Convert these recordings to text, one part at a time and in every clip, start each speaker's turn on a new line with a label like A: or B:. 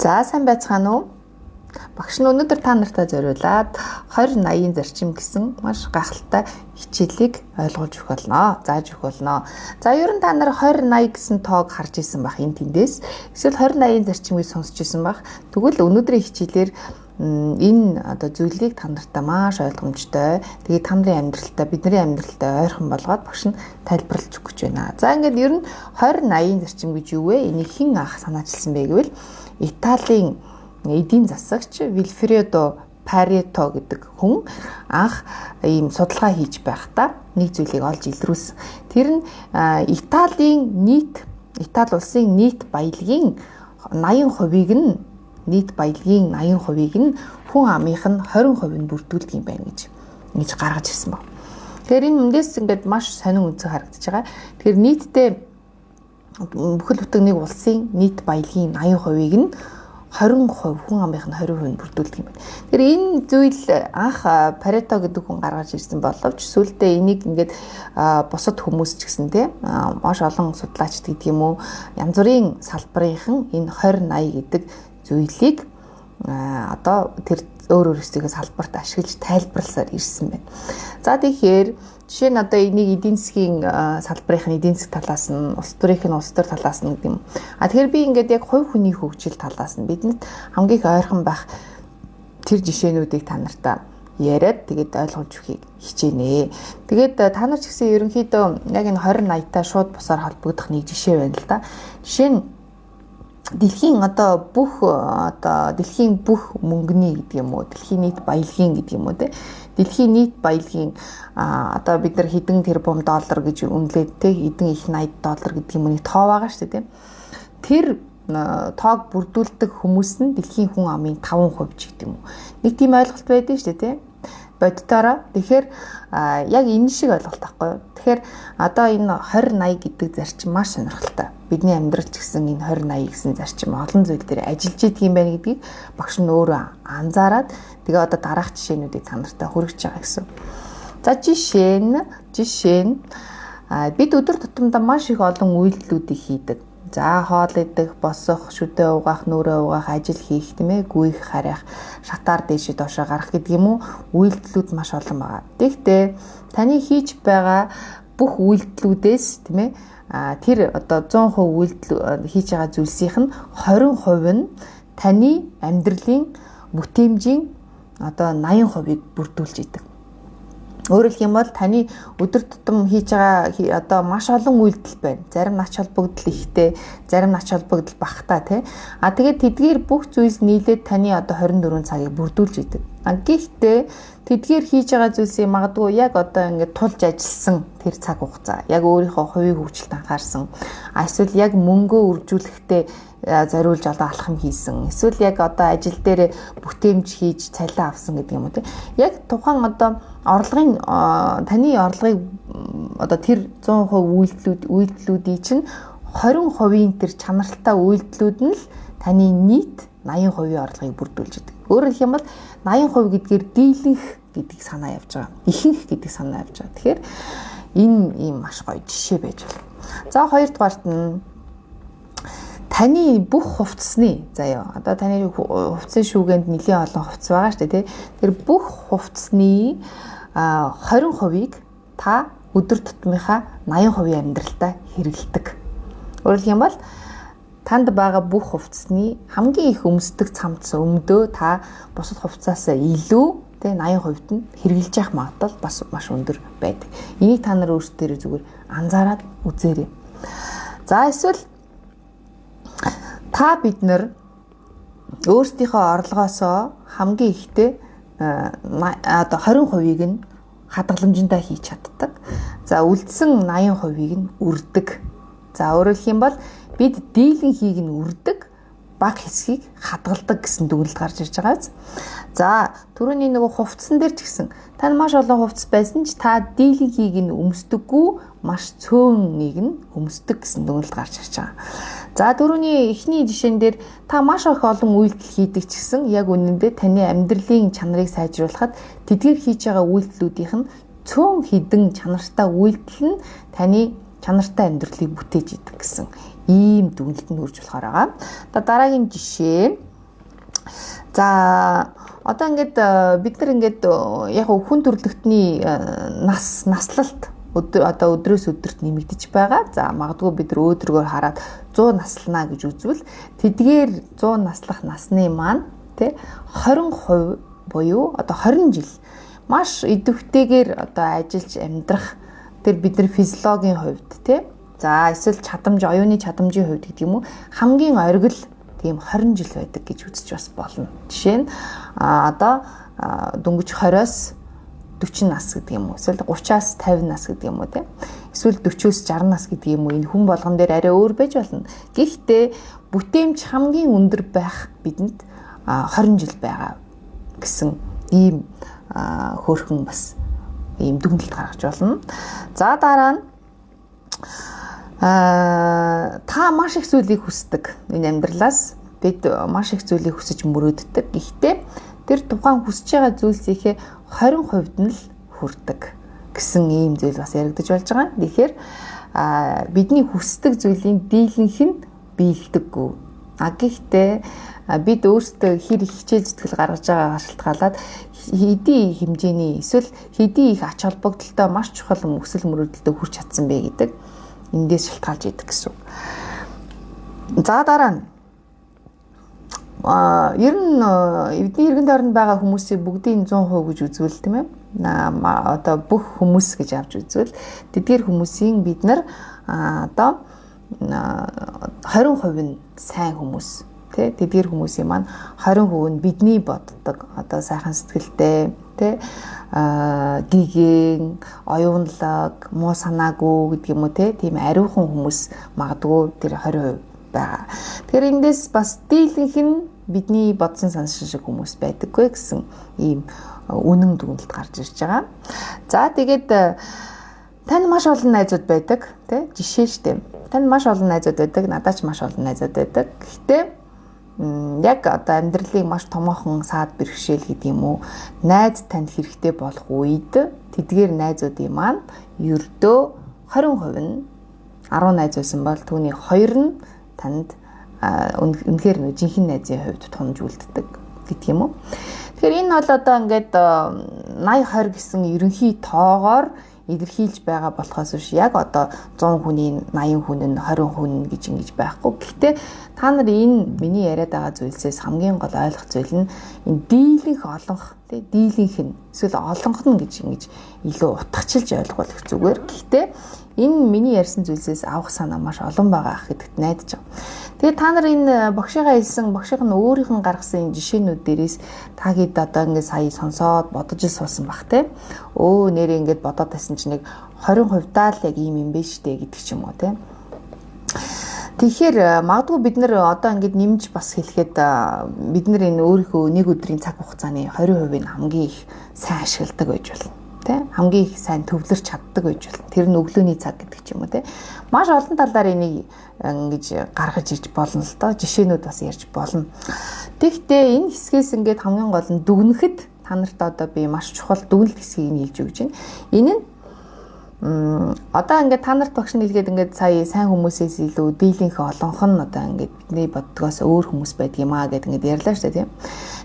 A: За сайн байцгаана уу? Багш нь өнөөдөр та нартай зориулаад 20-80-ийн зарчим гэсэн маш гайхалтай хичээлийг ойлгуулж өгөх болно. Зааж өгөх болно. За ер нь та нар 20-80 гэсэн тоог харж исэн бах энэ тэндээс. Эсвэл 20-80-ийн зарчмыг сонсч исэн бах. Тэгвэл өнөөдрийн хичээлээр энэ зүйлийг та нартай маш ойлгомжтой. Тэгээд та нарын амьдралтай, бидний амьдралтай ойрхон болгоод багш нь тайлбарлаж өгөх гэж байна. За ингээд ер нь 20-80-ийн зарчим гэж юу вэ? Энийг хэн анх санаачилсан бэ гэвэл Италийн эдийн засагч Вильфредо Парето гэдэг хүн анх ийм судалгаа хийж байхдаа нэг зүйлийг олж илрүүлсэн. Тэр нь Итали улсын нийт баялагын 80%-ийг нь хүн амынх нь 20% нь бүрдүүлдэг юм байна гэж гаргаж ирсэн баг. Тэгэхээр энэ үндээс ингээд маш сонин үнцэг харагдаж байгаа. Тэгэхээр нийтдээ бүхэл бүтэн нэг улсын нийт баялагын 80%-ийг нь 20% хүн амынх нь 20% нь бүрдүүлдэг юм байна. Тэгэхээр энэ зүйл анх Парето гэдэг хүн гаргаж ирсэн боловч сүүлдээ энийг ингээд бусад хүмүүс ч гэсэн тийм маш олон судлаачд гэдэг юм уу янз бүрийн салбарынхан энэ 20-80 гэдэг зүйлийг тэр өөрөөсөө салбарт ашиглаж тайлбарласаар ирсэн байна. За тэгэхээр жишээ нь энийг эдийн засгийн салбарын эдийн засаг талаас нь, улс төрийн улс төр талаас нь гэдэг юм. Тэгэхээр би ингээд яг хувь хүний хөгжил талаас нь бидэнд хамгийн их ойрхон байх тэр жишээнүүдийг та нартай яриад тэгээд ойлгуулж өгөхийг хичээнэ. Тэгээд та нар ч гэсэн ерөнхийдөө яг энэ 20-80-тай шууд бусаар холбогдох нэг жишээ байна л да. Жишээ нь дэлхийн бүх мөнгөний гэдэг юм уу, дэлхийн нийт баялагын гэдэг юм уу те. Дэлхийн нийт баялагын бид нар хэдэн тэрбум доллар гэж үнэлээд те хэдэн их 80 доллар гэдэг юм нэг тоо байгаа шүү дээ. Тэр тоог бүрдүүлдэг хүмүүс нь дэлхийн хүн амын 5% ч гэдэг юм уу. Нэг тийм ойлголт байдаг шүү дээ те. Боддороо. Тэгэхээр яг энэ шиг ойлголт байхгүй юу? Тэгэхээр энэ 20-80 гэдэг зарчим маш сонирхолтой. Бидний амьдрал ч гэсэн энэ 20-80 гэсэн зарчим олон зүйл дээр ажиллаж идэг юм байна гэдгийг багш нь өөрөө анзаараад тэгээ дараах жишээнүүдийг та нартай хүргэж байгаа гэсэн. За жишээ нь бид өдөр тутамдаа маш их олон үйлдэлүүдийг хийдэг. За хоол идэх, босох, шүдэ угаах, нүрээ угаах, ажил хийх, тийм ээ, гүйх, харих, шатаар дээшээ доошоо гарах гэдэг юм уу, үйлдэлүүд маш олон байгаа. Тэгэхдээ таны хийж байгаа бүх үйлдэлүүдээс, тийм ээ, тэр 100% үйлдэл хийж байгаа зүйлсийнх нь 20% нь таны амьдралын бүтээмжийн 80%-ийг бүрдүүлж идэг. Өөрөөр хэлбэл таны өдөр тутам хийж байгаа маш олон үйлдэл байна. Зарим нач холбогдол ихтэй, зарим нач холбогдол багтаа тий. Тэгээд тэдгээр бүх зүйлс нийлээд таны 24 цагийг бүрдүүлж идэг. Гэхдээ тэдгээр хийж байгаа зүйлсийг магадгүй яг ингээд тулж ажилласан тэр цаг хугацаа, яг өөрийнхөө хувийн хөгжилд анхаарсан. Эсвэл яг мөнгөө үржүүлэхдээ зориулж алхам хийсэн. Эсвэл яг ажил дээр бүтээмж хийж цалин авсан гэдэг юм уу тий. Яг тухайн таны орлогыг тэр 100% үйлдэлүүдийн чинь 20% тэр чанартай үйлдэлүүд нь л таны нийт 80% орлогыг бүрдүүлж идэг. Өөрөөр хэлбэл 80% гэдгээр дийлэнх гэдгийг санаа явж байгаа. Ихэнх гэдэг санаа явж байгаа. Тэгэхээр энэ ийм маш гоё жишээ байж байна. За хоёрдугаарт нь таны бүх хувцсны таны хувцсын шүүгэнд нэлээд олон хувцс байгаа шүү дээ тий. Тэр бүх хувцсны 20%-ийг та өдөр тутмынхаа 80% амьдралдаа хэрэглэдэг. Өөрөөр хэлбэл танд байгаа бүх хувцсны хамгийн их өмсдөг цамц өмдөө та бусад хувцсаас илүү тий 80%-д нь хэрэглэж явах магадлал бас маш өндөр байдаг. Энийг та нар өөрсдөө зүгээр анзаараад үзээрэй. За эсвэл бид нар өөрсдийнхөө орлогоосоо хамгийн ихтэй 20%-ийг нь хадгаламжиндаа хийж чаддаг. За үлдсэн 80%-ийг нь үрдэг. За өөрөөр хэлбэл бид дийлэнхийг нь үрдэг, бага хэсгийг хадгалдаг гэсэн дүгнэлт гарч ирж байгааз. За түрүүний хувцсан дээр ч гэсэн тань маш олон хувцас байсан ч та дийлэнхийг нь өмсдөггүй, маш цөөннийг нь өмсдөг гэсэн дүгнэлт гарч ирж байгаа. За түрүүний эхний жишээн дээр та маш их олон үйлдэл хийдэг ч гэсэн яг үнэндээ таны амьдралын чанарыг сайжруулахад тэдгээр хийж байгаа үйлдэлүүдийнх нь цөөн хідэн чанартай үйлдэл нь таны чанартай амьдралыг бүтээж идэг гэсэн ийм дүгнэлтэнд хүрч болохоор байгаа. Дараагийн жишээ За одоо ингээд бид нар ингээд яг хүн төрөлхтний наслалт одоо өдрөөс өдөрт нэмэгдэж байгаа. За магадгүй бид нар өөдрөгөөр хараад 100 наслана гэж үзвэл тэдгээр 100 наслах насны маань тий 20% буюу одоо 20 жил маш идэвхтэйгээр одоо ажиллаж амьдрах тэр бидний физиологийн хувьд тий за эсвэл чадамж оюуны чадамжийн хувьд гэдэг юм уу хамгийн оргил тийм 20 жил байдаг гэж үзэж бас болно. Жишээ нь одоо дөнгөж 20-оос 40 нас гэдэг юм уу эсвэл 30-аас 50 нас гэдэг юм уу тийм эсвэл 40-оос 60 нас гэдэг юм уу энэ хүн болгон дээр арай өөр байж болно. Гэхдээ бүтээмж хамгийн өндөр байх бидэнд 20 жил байгаа гэсэн ийм хөөрхөн бас ийм дүгнэлт гаргаж болно. За дараа нь та маш их зүйлийг хүсдэг. Энэ амьдралаас бид маш их зүйлийг хүсэж мөрөөддөг. Гэхдээ тэр тухайн хүсэж байгаа зүйлсийнхээ 20% нь л хүрдэг гэсэн ийм зүйл бас яригдаж болж байгаа. Тэгэхээр бидний хүсдэг зүйлийн дийлэнх нь биелдэггүй. Гэхдээ бид өөрсдөө хэр их хичээл зүтгэл гаргаж байгаагаар шалтгаалаад хэдий хэмжээний эсвэл хэдий их ач холбогдолтой маш чухал хүсэл мөрөөдөлтөд хүрч чадсан бэ гэдэг эндээс шалтгаалж идэг гэсэн. За дараа нь ер нь эдний иргэн тойронд байгаа хүмүүсийг бүгдийг 100% гэж үзвэл тийм ээ. Одоо бүх хүмүүс гэж авч үзвэл тэдгээр хүмүүсийн бид нар одоо 20% нь сайн хүмүүс тий тэдгээр хүмүүсийн маань 20% нь бидний боддог одоо сайхан сэтгэлтэй тий гигэн оюунлаг муу санаагүй гэдэг юм уу тийм ариухан хүмүүс магадгүй тэр 20% байгаа. Тэгэхээр эндээс бас дийлэнх нь бидний бодсон сансан шиг хүмүүс байдаггүй гэсэн ийм үнэн дүгнэлт гарч ирж байгаа. За тэгээд тань маш олон найзууд байдаг тий жишээ штэ. Тань маш олон найзууд байдаг, надад ч маш олон найзууд байдаг. Гэхдээ яг одоо амьдралыг маш томоохон саад бэрхшээл гэдэг юм уу найз танд хэрэгтэй болох үед тэдгээр найзуудын маань ердөө 20% нь 10 найз байсан бол түүний 2 нь танд үнэхээр жинхэнэ найзын хувьд тунж үлддэг гэдэг юм уу. Тэгэхээр энэ бол одоо ингээд 80-20 гэсэн ерөнхий тоогоор илэрхийлж байгаа болохоос биш яг одоо 100 хүний 80 хүн нь 20 хүн гэж ингэж байхгүй. Гэхдээ та нар энэ миний яриад байгаа зүйлсээс хамгийн гол ойлгох зүйл нь энэ дийлэнх олонх тий дийлэнх нь эсвэл олонх нь гэж ингэж илүү утгачилж ойлгох зүгээр. Гэхдээ энэ миний ярьсан зүйлсээс авах санаа маш олон байгаа гэдэгт найдаж байгаа. Тэгээ та нар энэ багшигаа хэлсэн багшиг нь өөрийнх нь гаргасан энэ жишээнүүд дээрээс та хэд одоо ингээд сая сонсоод бодож суусан бах те. Өө нэрээ ингээд бодоод байсан чинь нэг 20% даа л яг юм бэ штэ гэдэг ч юм уу те. Тэгэхээр магадгүй бид нэр одоо ингээд нэмж бас хэлэхэд бид нар энэ өөрийнхөө нэг өдрийн цаг хугацааны 20%-ийг хамгийн их сайн ашигладаг байж болно. Тэ хамгийн их сайн төвлөрч чаддаг байж болно. Тэр нь өглөөний цаг гэдэг ч юм уу те. Маш олон талаар энийг ингэж гаргаж ирж болно л доо. Жишээнүүд бас ярьж болно. Тэгэхдээ энэ хэсгээс ингээд хамгийн гол нь дүгнэхэд та нарт одоо би маш чухал дүгнэлт хэсгийг хэлж өгч байна. Энэ нь одоо ингээд та нарт багш нь хэлгээд ингээд сая сайн хүмүүсээс илүү дийлэнх олонх нь одоо ингээд бидний боддгоос өөр хүмүүс байдаг юм аа гэдэг ингээд ярьлаа шүү дээ тийм.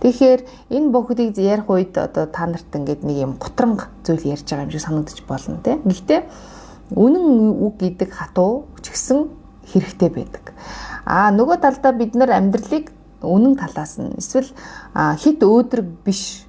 A: Тэгэхээр энэ бүхнийг ярих үед одоо та нарт ингээд нэг юм гутранг зүйл ярьж байгаа юм шиг санагдаж болно тийм. Гэхдээ үнэн үг гэдэг хатуу ч гэсэн хэрэгтэй байдаг. Нөгөө талдаа бид нар амьдралыг үнэн талаас нь эсвэл хит өөдрөг биш,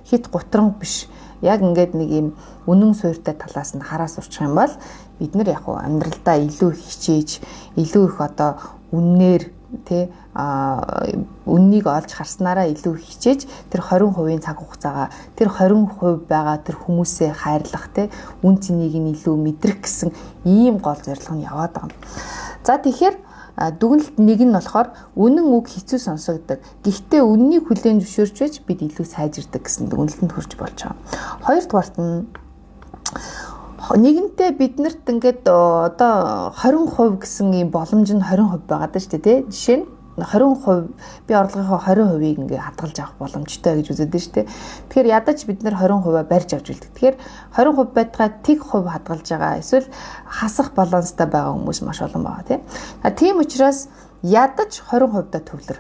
A: хит гутранг биш. Яг ингээд нэг юм үнэн суурьтай талаас нь хараа сурчих юм бол бид нар яг амьдралдаа илүү хичээж, илүү их одоо үннээр тий үннийг олж харснараа илүү хичээж тэр 20% цаг хугацаагаа тэр 20% байгаа тэр хүмүүсээ хайрлах тий үн цэнийг нь илүү мэдрэх гэсэн ийм гол зорилго нь яваад байгаа юм. За тэгэхээр дүгнэлт нэг нь болохоор үнэн үг хэцүү сонсогддог. Гэхдээ үннийг хүлээн зөвшөөрч байж бид илүү сайжирдаг гэсэн дүгнэлтэнд хүрч болж байгаа. Хоёрдугаарт нь нэгэнтээ биднэрт ингээд одоо 20% гэсэн ийм боломж нь 20% байгаа даа шүү дээ тий. Жишээ нь 20% би орлогынхоо 20%-ийг ингээ хадгалж авах боломжтой гэж үздэг шүү дээ. Тэгэхээр ядаж бид нэр 20% барьж авч үлдэх. Тэгэхээр 20% байтугай тэг хувь хадгалж байгаа эсвэл хасах баланстай байгаа хүмүүс маш олон байгаа тийм. Тийм учраас ядаж 20%-да төвлөр.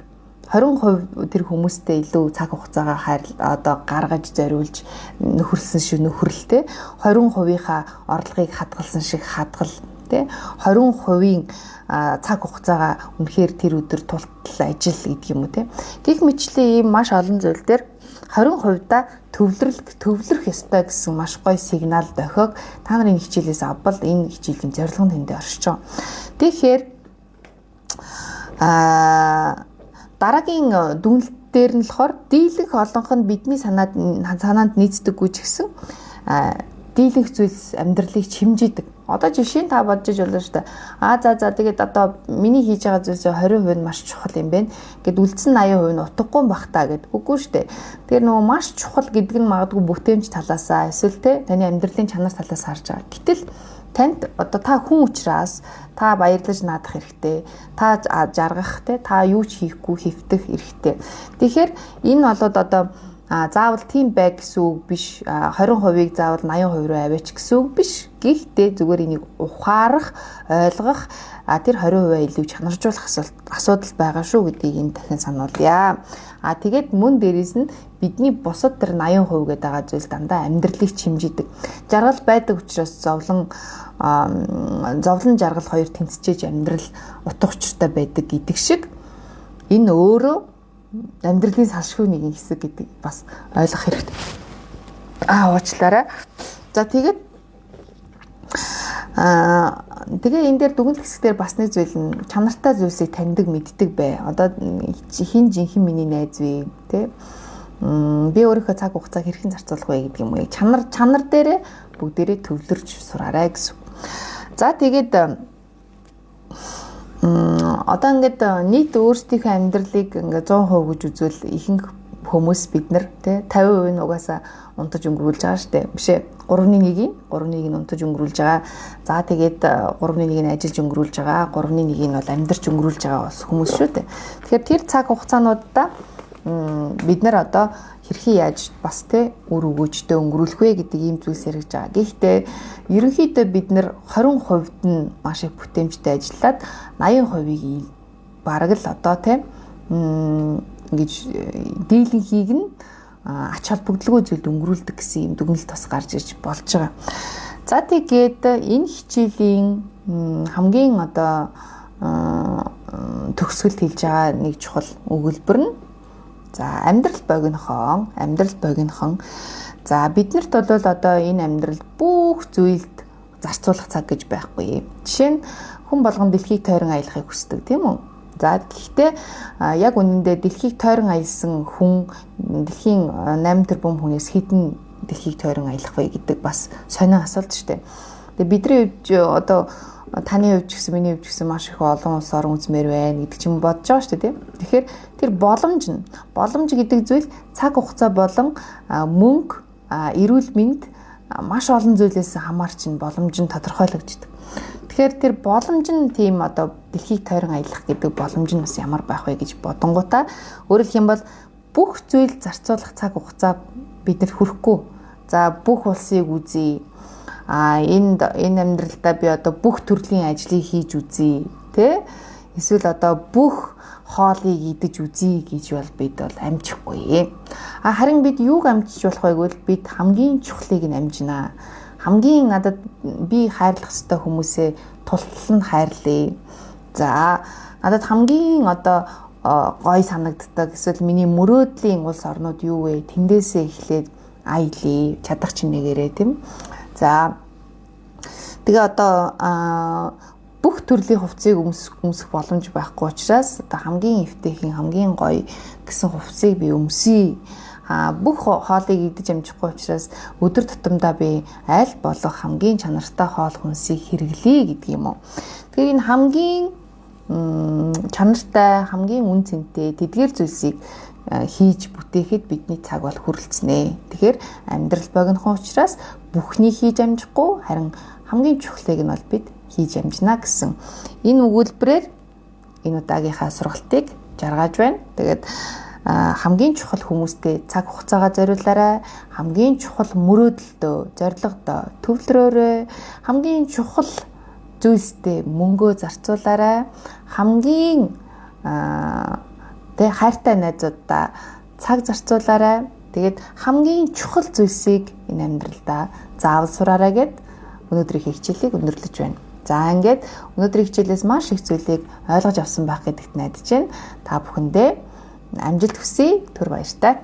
A: 20% тэр хүмүүстэй илүү цаг хугацаагаа одоо гаргаж зориулж нөхөрлсөн шиг нөхөрлөлтэй 20%-ийнхаа орлогыг хадгалсан шиг хадгал тий 20%-ийн цаг хугацаагаа үнэхээр тэр өдөр тултал ажил гэдэг юм уу тий гэх мэтчлэн ийм маш олон зүйл дээр 20%-да төвлөрөх ёстой гэсэн маш гоё сигнал дохиог та нарын хичээлээс авбал энэ хичээлийн зорилго нь тэндээ оршиж байгаа. Тэгэхээр дараагийн дүгнэлт дээр нь болохоор дийлэнх олонх нь бидний санаанд нийцдэггүй ч гэсэн дийлэнх зүйлс амьдралыг чимжидэг. Одоо жишээ нь та бодож болно шүү дээ. За тэгээд одоо миний хийж байгаа зүйлсээ 20% нь маш чухал юм байна. Гэт үлдсэн 80% нь утгагүй бах та гэд. Үгүй шүү дээ. Тэгэхээр нөгөө маш чухал гэдэг нь магадгүй бүтээмж талаасаа эсвэл таны амьдралын чанар талаас харж байгаа. Гэтэл танд одоо та хүн учраас та баярлаж наадах хэрэгтэй. Та жаргах та юу ч хийхгүй хэвтэх хэрэгтэй. Тэгэхээр энэ болоод одоо заавал тийм бай гэсэн үг биш. 20%-ийг заавал 80% руу аваач гэсэн үг биш. Гэхдээ зүгээр энийг ухаарах, ойлгох, тэр 20% илүү чанаржуулах асуудал байгаа шүү гэдгийг энэ дахин сануулъя. Тэгээд мөн дээрээс нь бидний бусад тэр 80% гэдэг байгаа зүйл дандаа амьдралыг чимжидэг. Жаргал байдаг учраас зовлон жаргал хоёр тэнцэж амьдрал утга учиртай байдаг гэдэг шиг энэ өөрөө амьдралын салшгүй нэгэн хэсэг гэдэг бас ойлгох хэрэгтэй. Уучлаарай. За тэгээд энэ дээр дүгнэлт хэсгээр бас нэг зүйл нь чанартай зүйлсийг таньдаг мэддэг бай. Одоо хин жинхэнэ миний найз вэ тий? Би өөрийнхөө цаг хугацааг хэрхэн зарцуулах вэ гэдэг юм уу? Чанар дээрээ бүгдээрээ төвлөрж сураарай гэсэн. За тэгээд одоо ингээд нийт өөрсдийнхөө амьдралыг ингээд 100% гэж үзвэл ихэнх хүмүүс бид нар тий 50% нь угаасаа унтаж өнгөрүүлж байгаа шүү дээ. Биш ээ. 3-1 нь унтаж өнгөрүүлж байгаа. За тэгээд 3-1 нь ажиллаж өнгөрүүлж байгаа. 3-1 нь бол амьдарч өнгөрүүлж байгаа хүмүүс шүү дээ. Тэгэхээр тэр цаг хугацаануудаа бид нар одоо хэрхэн яаж бас тий үр өгөөжтэй өнгөрүүлэх вэ гэдэг ийм зүйлс яригж байгаа. Гэхдээ ерөнхийдөө бид нар 20% нь маш их бүтээмжтэй ажиллаад 80%-ийг бараг л одоо тий ингэж дийлэнхийг нь ач холбогдолгүй зүйлд өнгөрүүлдэг гэсэн юм дүгнэлт бас гарч иж болж байгаа. За тэгээд энэ хичээлийн хамгийн одоо төгсгөлд хэлж байгаа нэг чухал өгүүлбэр нь за амьдрал богинохон. За биднэрт бол одоо энэ амьдралд бүх зүйлд зарцуулах цаг гэж байхгүй. Жишээ нь хүн болгон дэлхийг тойрон аялахыг хүсдэг тийм үү? За гэхдээ яг үнэндээ дэлхийг тойрон аялсан хүн дэлхийн 8 тэрбум хүнээс хэдэн дэлхийг тойрон аялах вэ гэдэг бас сонин асуулт шүү дээ. Тэгээ бидний хувьд одоо таны хувьд ч гэсэн миний хувьд ч гэсэн маш их олон улс орон үзмээр байна гэдэг ч юм бодож байгаа шүү дээ тийм. Тэгэхээр тэр боломж гэдэг зүйл цаг хугацаа болон мөнгө, эрүүл мэнд маш олон зүйлээс хамаарч боломж нь тодорхойлогддог. Тэгэхээр тэр боломж нь тийм одоо дэлхийг тойрон аялах гэдэг боломж нь бас ямар байх вэ гэж бодонгуудаа өөрөөр хэлбэл бүх зүйл зарцуулах цаг хугацаа бидэнд хүрэхгүй. За бүх улсыг үзье. Энэ амьдралдаа би одоо бүх төрлийн ажлыг хийж үзье, тэ? Эсвэл одоо бүх хоолыг идэж үзье гэж бол бид бол амжихгүй. Харин бид юуг амжиж болох вэ гэвэл бид хамгийн чухлыг нь амжинаа. Хамгийн надад би хайрлах ёстой хүмүүсээ тултал нь хайрлаа. За надад хамгийн одоо гой санагддаг эсвэл миний мөрөөдлийн улс орнууд юу вэ? Тэндээсээ эхлээд аялье, чадах чинээгээрээ тийм. За тэгээ одоо бүх төрлийн хувцсыг өмсөх боломж байхгүй учраас одоо хамгийн эвтэйхэн хамгийн гоё гэсэн хувцсыг би өмсөе. Бүх хоолыг идэж амжихгүй учраас өдөр тутамдаа би аль болох хамгийн чанартай хоол хүнсийг хэрэглэе гэдэг юм уу. Тэгэхээр энэ хамгийн чанартай, хамгийн үн цэнтэй тэдгээр зүйлсийг хийж бүтээхэд бидний цаг бол хүрэлцэнэ. Тэгэхээр амьдрал богинохон учраас бүхнийг хийж амжихгүй харин хамгийн чухлыг нь бол бид хийж амжина гэсэн энэ өгүүлбэрээр энэ удаагийнхаа сургалтыг жаргаж байна. Тэгээд хамгийн чухал хүмүүстэй цаг хугацаагаа зориулаарай. Хамгийн чухал мөрөөдөлтөө, зорилгодоо төвлөрөөрэй. Хамгийн чухал зүйлстэй мөнгөө зарцуулаарай. Хамгийн Тэ хайртай найзуудаа цаг зарцуулаарай. Тэгээд хамгийн чухал зүйлсийг энэ амьдралдаа заавал сураарай гэд өнөөдрийн хичээлийг өндөрлөж байна. За ингээд өнөөдрийн хичээлээс маш их зүйлийг ойлгож авсан байх гэдэгт найдаж байна. Та бүхэндээ амжилт хүсье. Түр баяртай.